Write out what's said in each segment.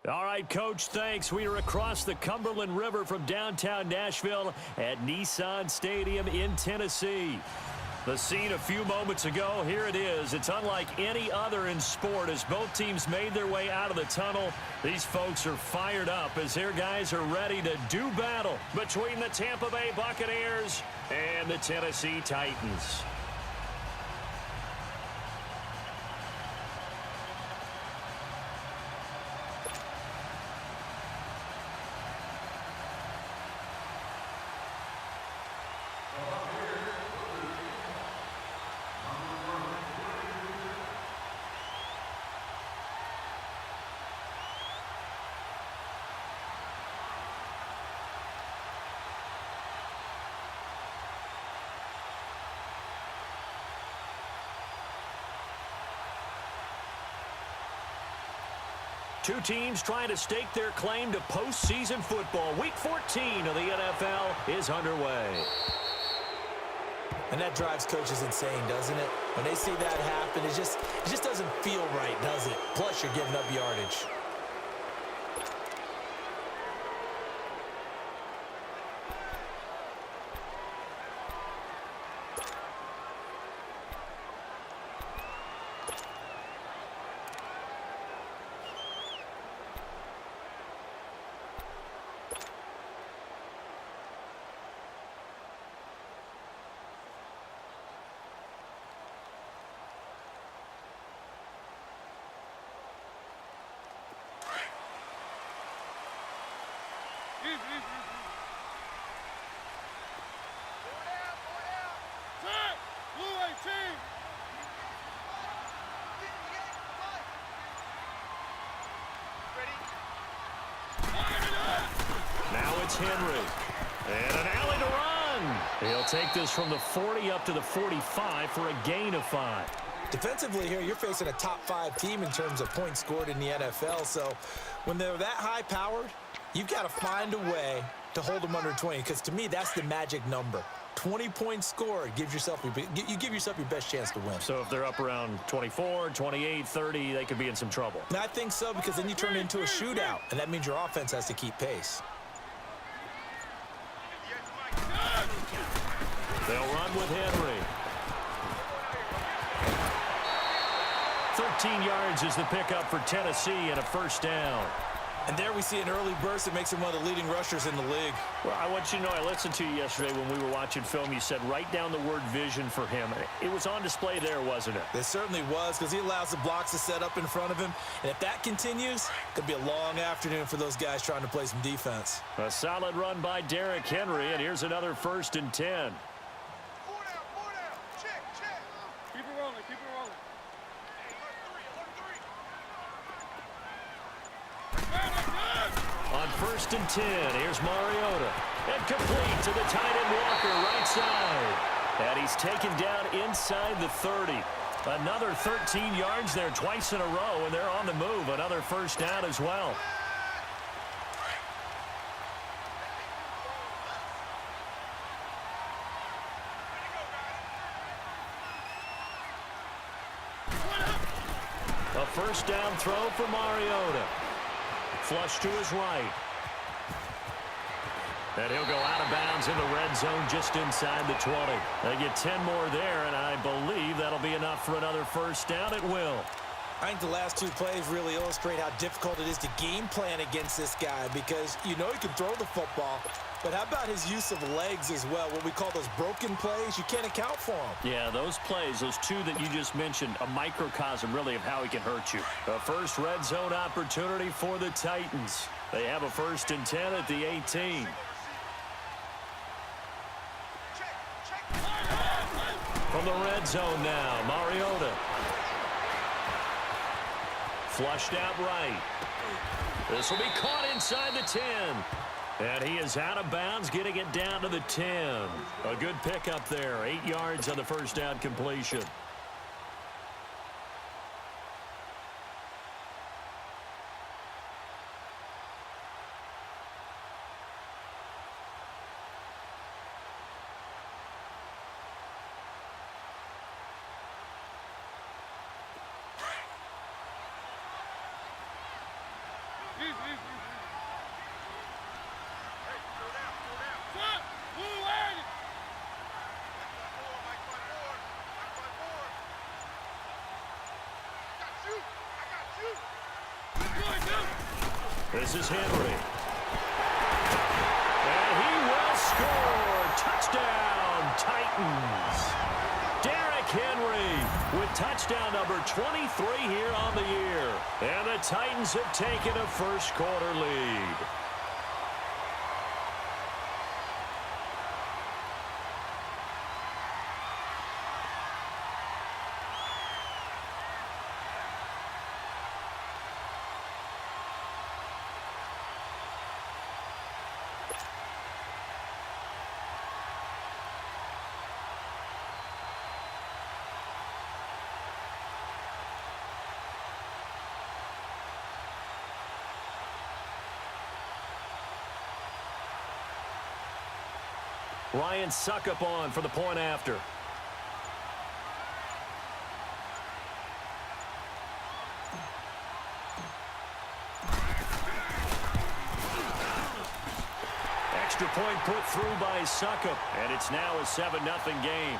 All right, Coach, thanks. We are across the Cumberland River from downtown Nashville at Nissan Stadium in Tennessee. The scene a few moments ago, here it is. It's unlike any other in sport as both teams made their way out of the tunnel. These folks are fired up as their guys are ready to do battle between the Tampa Bay Buccaneers and the Tennessee Titans. Two teams trying to stake their claim to postseason football. Week 14 of the NFL is underway. And that drives coaches insane, doesn't it? When they see that happen, it just doesn't feel right, does it? Plus, you're giving up yardage. Now it's Henry. And an alley to run. He'll take this from the 40 up to the 45 for a gain of 5. Defensively here, you're facing a top 5 team in terms of points scored in the NFL. So when they're that high-powered, you've got to find a way to hold them under 20. Because to me, that's the magic number. 20 points scored, you give yourself your best chance to win. So if they're up around 24, 28, 30, they could be in some trouble. And I think so, because then you turn it into a shootout, and that means your offense has to keep pace. They'll run with Henry. 13 yards is the pickup for Tennessee and a first down. And there we see an early burst that makes him one of the leading rushers in the league. Well, I want you to know, I listened to you yesterday when we were watching film. You said write down the word vision for him. It was on display there, wasn't it? It certainly was, because he allows the blocks to set up in front of him. And if that continues, it could be a long afternoon for those guys trying to play some defense. A solid run by Derrick Henry, and here's another 1st and 10. On 1st and 10, here's Mariota. And complete to the tight end Walker, right side. And he's taken down inside the 30. Another 13 yards there twice in a row, and they're on the move. Another first down as well. A first down throw for Mariota. Flush to his right. And he'll go out of bounds in the red zone just inside the 20. They get 10 more there, and I believe that'll be enough for another first down. It will. I think the last 2 plays really illustrate how difficult it is to game plan against this guy, because you know he can throw the football, but how about his use of legs as well? What we call those broken plays, you can't account for them. Yeah, those plays, those 2 that you just mentioned, a microcosm really of how he can hurt you. A first red zone opportunity for the Titans. They have a 1st and 10 at the 18. From the red zone now, Mariota. Flushed out right. This will be caught inside the 10. And he is out of bounds, getting it down to the 10. A good pickup there. 8 yards on the first down completion. This is Henry. And he will score. Touchdown, Titans. Derrick Henry with touchdown number 23 here on the year. And the Titans have taken a first quarter lead. Ryan Suckup on for the point after. Extra point put through by Suckup, and it's now a 7-0 game.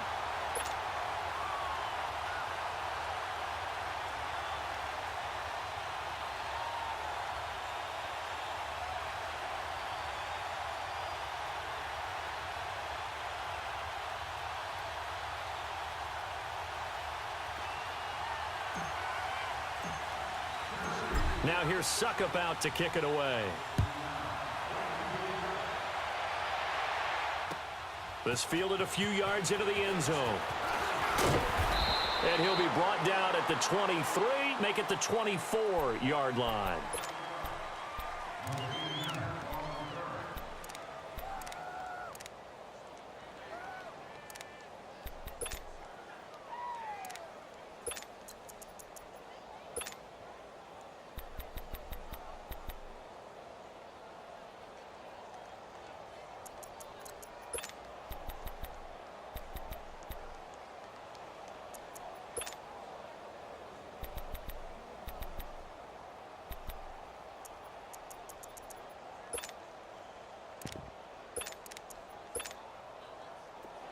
Now here's Suckup out to kick it away. This fielded a few yards into the end zone. And he'll be brought down at the 23, make it the 24-yard line.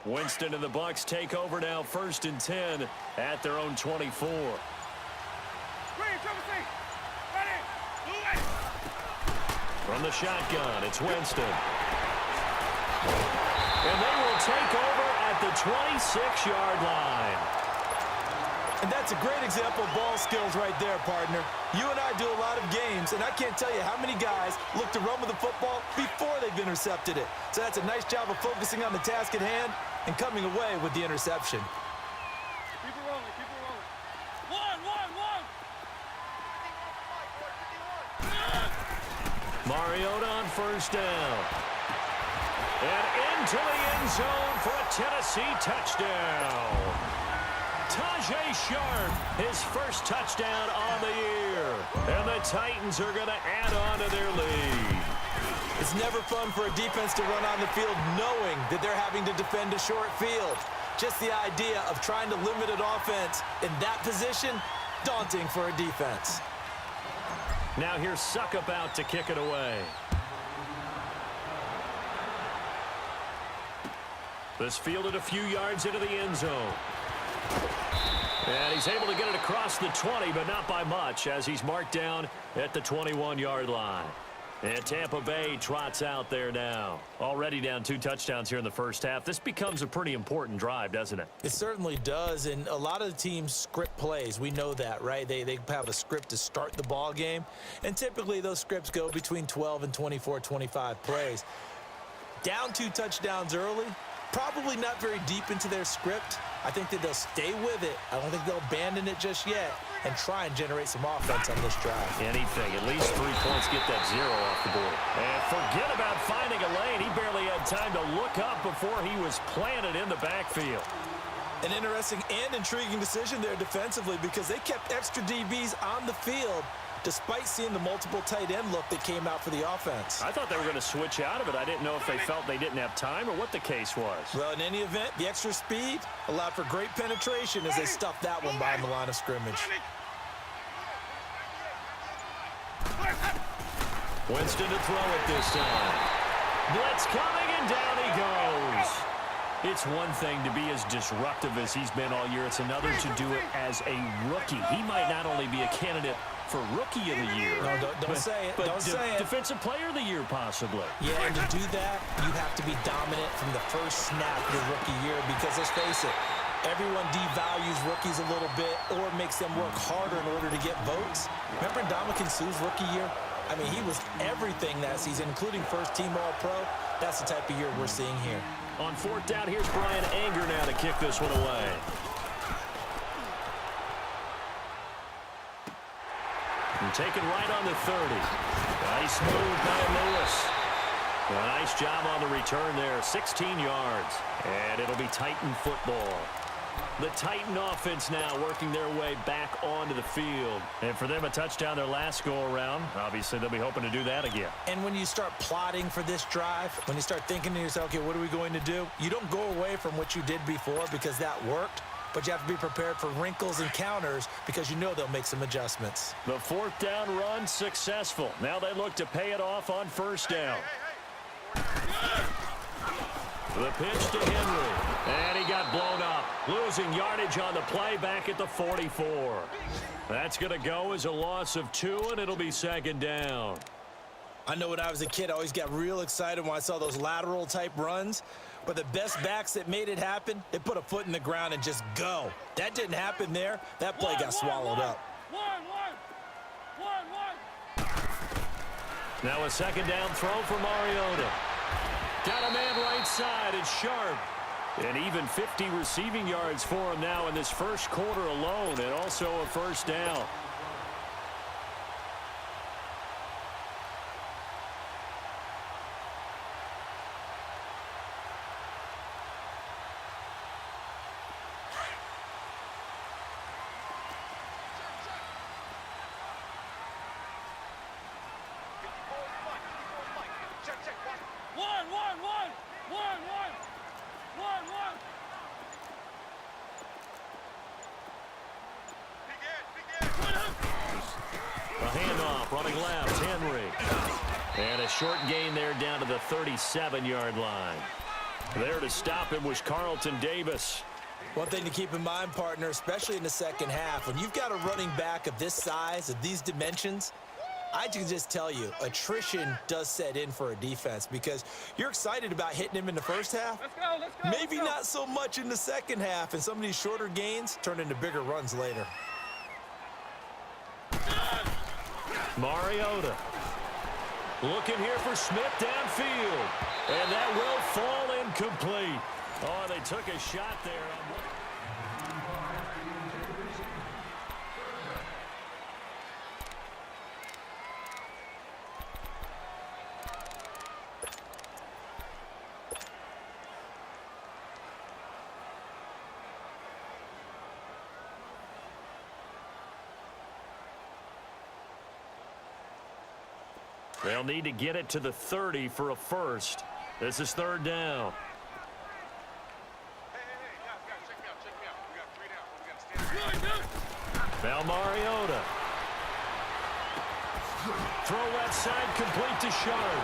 Winston and the Bucs take over now, 1st and 10 at their own 24. From the shotgun, it's Winston. And they will take over at the 26-yard line. And that's a great example of ball skills right there, partner. You and I do a lot of games, and I can't tell you how many guys look to run with the football before they've intercepted it. So that's a nice job of focusing on the task at hand and coming away with the interception. Keep it rolling, keep it rolling. One. Mariota on 1st down. And into the end zone for a Tennessee touchdown. Tajay Sharp, his first touchdown on the year. And the Titans are going to add on to their lead. It's never fun for a defense to run on the field knowing that they're having to defend a short field. Just the idea of trying to limit an offense in that position, daunting for a defense. Now here's Suckup out to kick it away. This fielded a few yards into the end zone. And he's able to get it across the 20, but not by much, as he's marked down at the 21-yard line. And Tampa Bay trots out there now. Already down 2 touchdowns here in the first half. This becomes a pretty important drive, doesn't it? It certainly does, and a lot of the teams script plays. We know that, right? They have a script to start the ball game, and typically those scripts go between 12 and 24, 25 plays. Down 2 touchdowns early, probably not very deep into their script. I think that they'll stay with it. I don't think they'll abandon it just yet and try and generate some offense on this drive. Anything. At least 3 points, get that 0 off the board. And forget about finding a lane. He barely had time to look up before he was planted in the backfield. An interesting and intriguing decision there defensively because they kept extra DBs on the field despite seeing the multiple tight end look that came out for the offense. I thought they were going to switch out of it. I didn't know if they felt they didn't have time or what the case was. Well, in any event, the extra speed allowed for great penetration as they stuffed that one behind the line of scrimmage. Winston to throw it this time. Blitz coming, and down he goes. It's one thing to be as disruptive as he's been all year. It's another to do it as a rookie. He might not only be a candidate for Rookie of the Year. No, don't say it. Don't say it. Defensive Player of the Year, possibly. Yeah, and to do that, you have to be dominant from the first snap of your rookie year because, let's face it, everyone devalues rookies a little bit or makes them work harder in order to get votes. Remember Ndamukong Suh's rookie year? I mean, he was everything that season, including first-team All-Pro. That's the type of year we're seeing here. On fourth down, here's Brian Anger now to kick this one away. And taken right on the 30. Nice move by Lewis. A nice job on the return there. 16 yards. And it'll be Titan football. The Titan offense now working their way back onto the field. And for them, a touchdown their last go-around. Obviously, they'll be hoping to do that again. And when you start plotting for this drive, when you start thinking to yourself, okay, what are we going to do? You don't go away from what you did before because that worked. But you have to be prepared for wrinkles and counters because you know they'll make some adjustments. The fourth down run successful. Now they look to pay it off on first down. The pitch to Henry. And he got blown up. Losing yardage on the play back at the 44. That's going to go as a loss of 2, and it'll be second down. I know when I was a kid, I always got real excited when I saw those lateral-type runs. But the best backs that made it happen, they put a foot in the ground and just go. That didn't happen there. That play got swallowed up. Now a second down throw for Mariota. Got a man right side. It's Sharp. And even 50 receiving yards for him now in this first quarter alone, and also a first down. Running left, Henry. And a short gain there down to the 37-yard line. There to stop him was Carlton Davis. One thing to keep in mind, partner, especially in the second half, when you've got a running back of this size, of these dimensions, I can just tell you, attrition does set in for a defense because you're excited about hitting him in the first half. Let's go. Maybe not so much in the second half, and some of these shorter gains turn into bigger runs later. Mariota looking here for Smith downfield, and that will fall incomplete. Oh, they took a shot there. They'll need to get it to the 30 for a first. This is third down. Now Mariota. Throw left side complete to Sharp.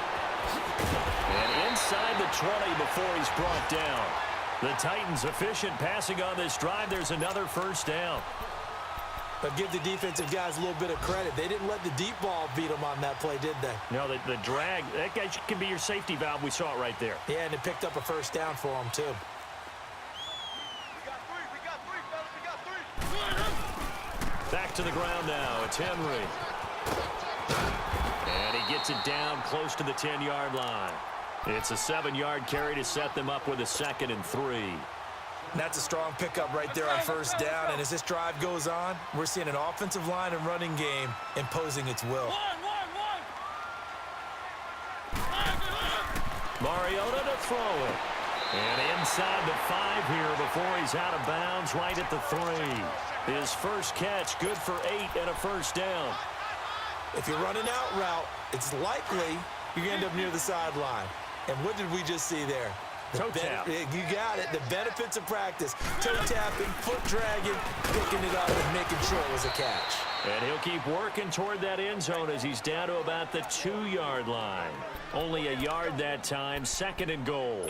And inside the 20 before he's brought down. The Titans efficient passing on this drive. There's another first down. But give the defensive guys a little bit of credit. They didn't let the deep ball beat them on that play, did they? No, the drag, that guy can be your safety valve. We saw it right there. Yeah, and it picked up a first down for them, too. We got three, fellas. We got three. Back to the ground now. It's Henry. And he gets it down close to the 10-yard line. It's a 7-yard carry to set them up with a 2nd and 3. And that's a strong pickup right there on first down. And as this drive goes on, we're seeing an offensive line and running game imposing its will. Mariota to throw it. And inside the 5 here before he's out of bounds right at the 3. His first catch good for 8 and a first down. If you're running out route, it's likely you're going to end up near the sideline. And what did we just see there? Toe tap. You got it. The benefits of practice. Toe tapping, foot dragging, picking it up, and making sure it was a catch. And he'll keep working toward that end zone as he's down to about the 2-yard line. Only a yard that time, 2nd and goal.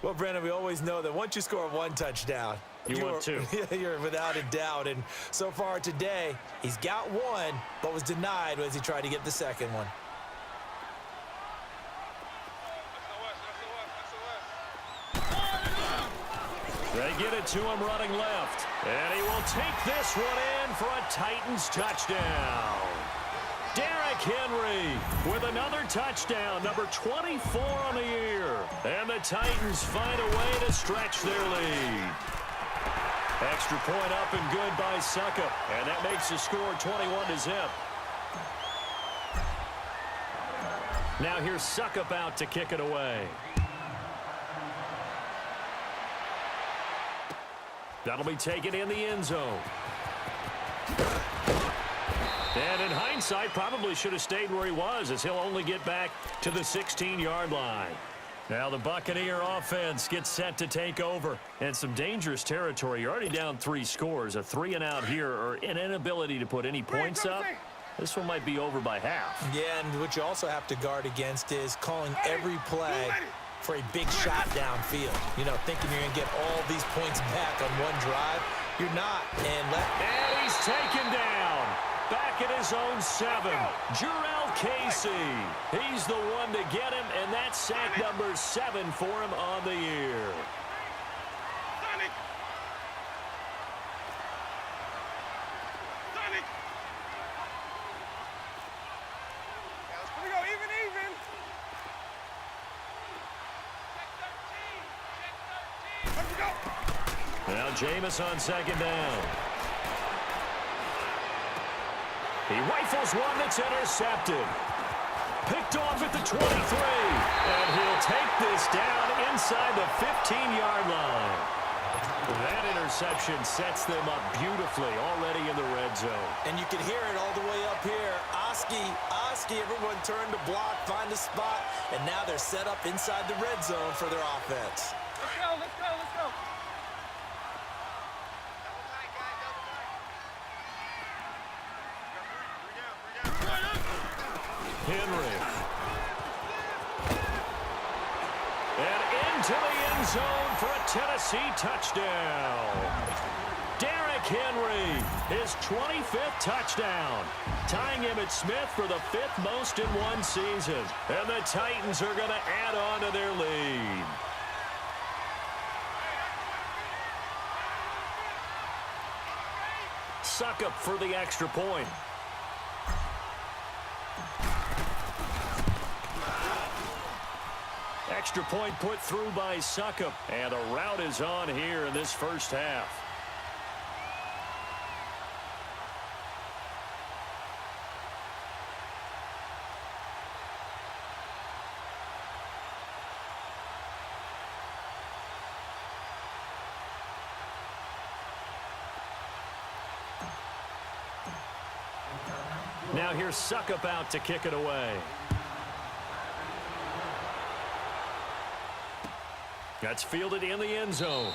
Well, Brandon, we always know that once you score one touchdown, want two. You're without a doubt. And so far today, he's got one, but was denied as he tried to get the second one. They get it to him running left. And he will take this one in for a Titans touchdown. Derrick Henry with another touchdown, number 24 on the year. And the Titans find a way to stretch their lead. Extra point up and good by Suckup. And that makes the score 21-0. Now here's Suckup out to kick it away. That'll be taken in the end zone. And in hindsight, probably should have stayed where he was, as he'll only get back to the 16-yard line. Now the Buccaneer offense gets set to take over. And some dangerous territory. You're already down 3 scores. A 3-and-out here, or an inability to put any points up. This one might be over by half. Yeah, and what you also have to guard against is calling every play for a big shot downfield. You know, thinking you're going to get all these points back on one drive. You're not. And he's taken down. Back at his own 7. Jurrell Casey. He's the one to get him, and that's sack number 7 for him on the year. Now Jameis on 2nd down. He rifles one that's intercepted. Picked off at the 23. And he'll take this down inside the 15-yard line. That interception sets them up beautifully already in the red zone. And you can hear it all the way up here. Oski, everyone turned to block, find a spot, and now they're set up inside the red zone for their offense. Let's go, let's go, let's go. Henry. And into the end zone for a Tennessee touchdown. Derrick Henry, his 25th touchdown, tying him at Smith for the 5th most in one season. And the Titans are going to add on to their lead. Suckup for the extra point. Extra point put through by Suckup. And the route is on here in this first half. Now here's Suckup out to kick it away. That's fielded in the end zone.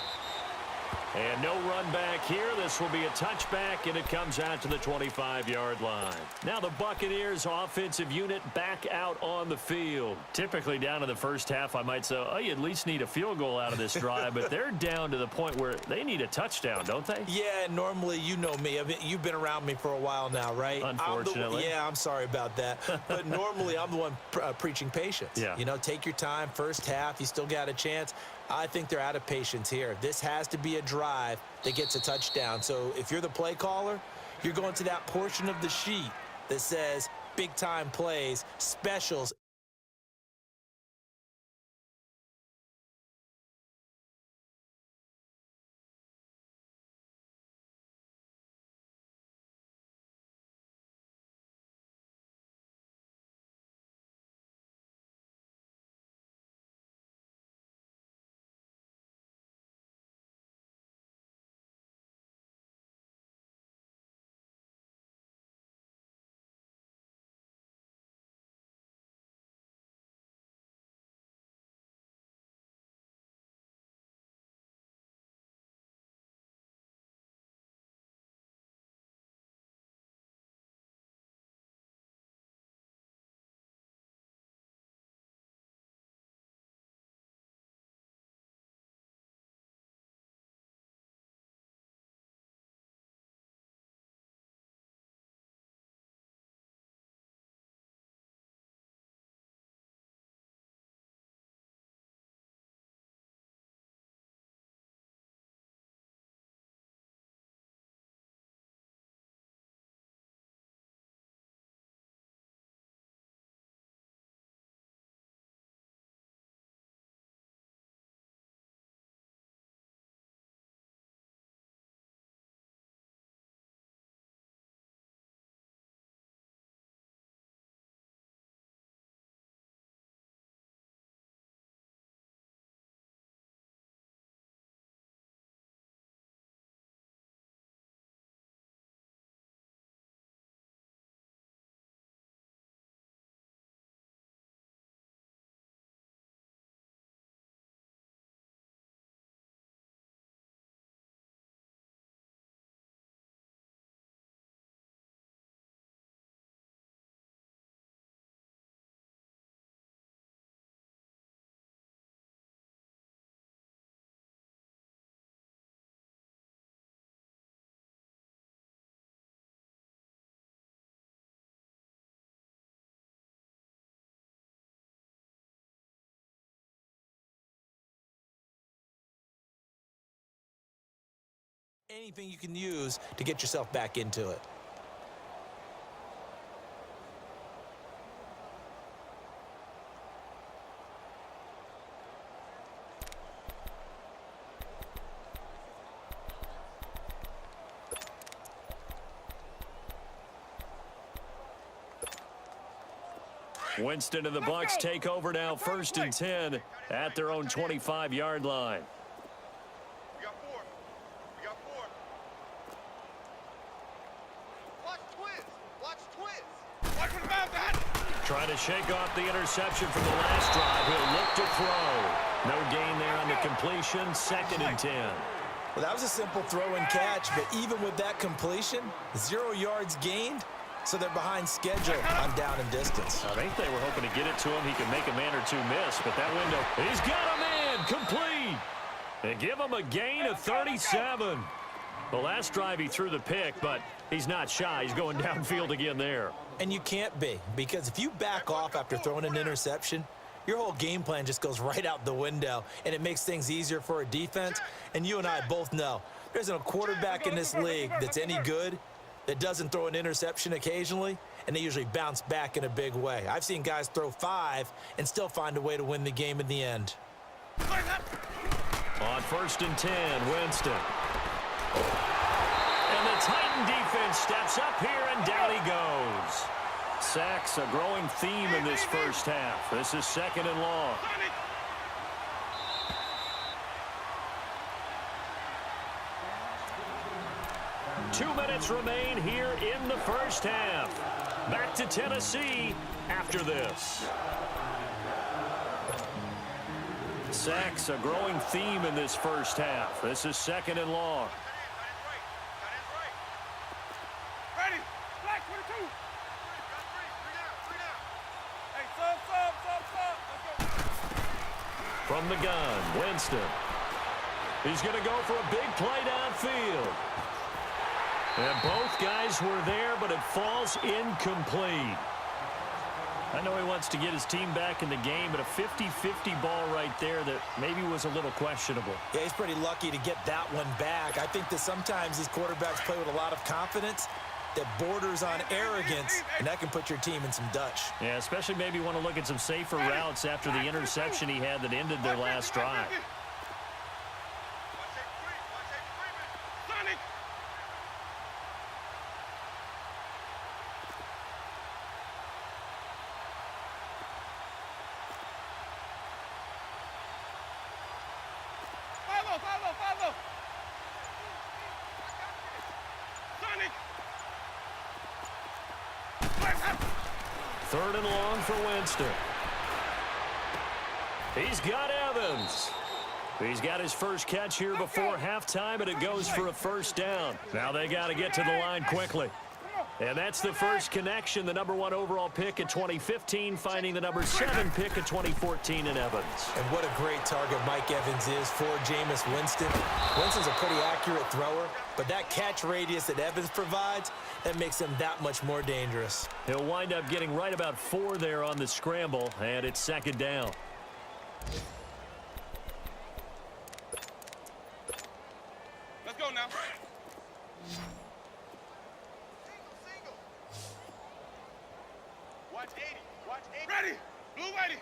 And no run back here. This will be a touchback, and it comes out to the 25-yard line. Now the Buccaneers offensive unit back out on the field. Typically down in the first half, I might say, oh, you at least need a field goal out of this drive, but they're down to the point where they need a touchdown, don't they? Yeah, normally, you know me. You've been around me for a while now, right? Unfortunately. I'm sorry about that. But normally, I'm the one preaching patience. Yeah. You know, take your time. First half, you still got a chance. I think they're out of patience here. This has to be a drive that gets a touchdown. So if you're the play caller, you're going to that portion of the sheet that says big-time plays, specials, Anything you can use to get yourself back into it. Winston and the Bucks take over now, 1st and 10 at their own 25-yard line. We got 4. We got 4. Watch twins. Watch twins. Watch what about that? Trying to shake off the interception from the last drive. He'll look to throw. No gain there on the completion. 2nd and 10. Well, that was a simple throw and catch, but even with that completion, 0 yards gained. So they're behind schedule on down and distance. I think they were hoping to get it to him. He could make a man or two miss, but that window, he's got a man complete. They give him a gain of 37. The last drive he threw the pick, but he's not shy. He's going downfield again there. And you can't be, because if you back off after throwing an interception, your whole game plan just goes right out the window, and it makes things easier for a defense. And you and I both know there's a quarterback in this league that's any good that doesn't throw an interception occasionally, and they usually bounce back in a big way. I've seen guys throw 5 and still find a way to win the game in the end. On 1st and 10, Winston. And the Titan defense steps up here, and down he goes. Sacks, a growing theme in this first half. This is 2nd and long. 2 minutes remain here in the first half. Back to Tennessee after this. Sacks, a growing theme in this first half. This is 2nd and long. Ready. Black 22. Hey, sub. Let's go. From the gun, Winston. He's going to go for a big play downfield. And both guys were there, but it falls incomplete. I know he wants to get his team back in the game, but a 50-50 ball right there that maybe was a little questionable. Yeah, he's pretty lucky to get that one back. I think that sometimes these quarterbacks play with a lot of confidence that borders on arrogance, and that can put your team in some Dutch. Yeah, especially maybe want to look at some safer routes after the interception he had that ended their last drive. Follow. Sonic. 3rd and long for Winston. He's got Evans. He's got his first catch here before halftime, and it goes for a 1st down. Now they got to get to the line quickly. And that's the first connection, the number 1 overall pick in 2015, finding the number 7 pick in 2014 in Evans. And what a great target Mike Evans is for Jameis Winston. Winston's a pretty accurate thrower, but that catch radius that Evans provides, that makes him that much more dangerous. He'll wind up getting right about 4 there on the scramble, and it's 2nd down. Let's go now. Watch 80. Watch 80. Ready. Blue ready.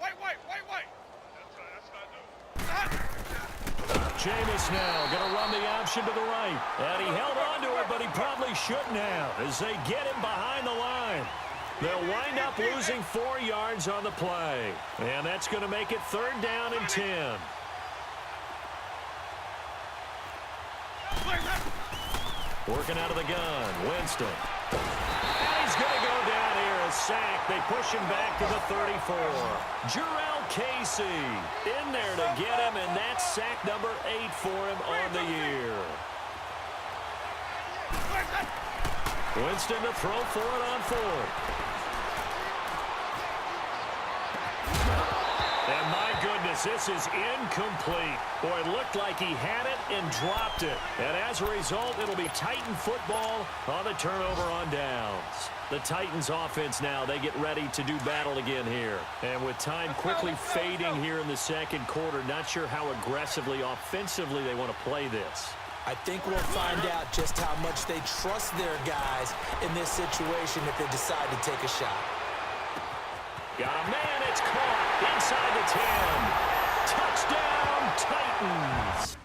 White. That's right. Jameis now going to run the option to the right. And he held on to it, but he probably shouldn't have as they get him behind the line. They'll wind up losing 4 yards on the play. And that's going to make it 3rd down and 10. Working out of the gun, Winston. And he's going to go down here, a sack. They push him back to the 34. Jarrell Casey in there to get him, and that's sack number 8 for him on the year. Winston to throw for it on 4th. And my goodness, as this is incomplete. Boy, it looked like he had it and dropped it. And as a result, it'll be Titan football on the turnover on downs. The Titans offense now, they get ready to do battle again here. And with time quickly fading here in the second quarter, not sure how aggressively, offensively they want to play this. I think we'll find out just how much they trust their guys in this situation if they decide to take a shot. Got a man, it's caught inside the 10. Touchdown, Titans.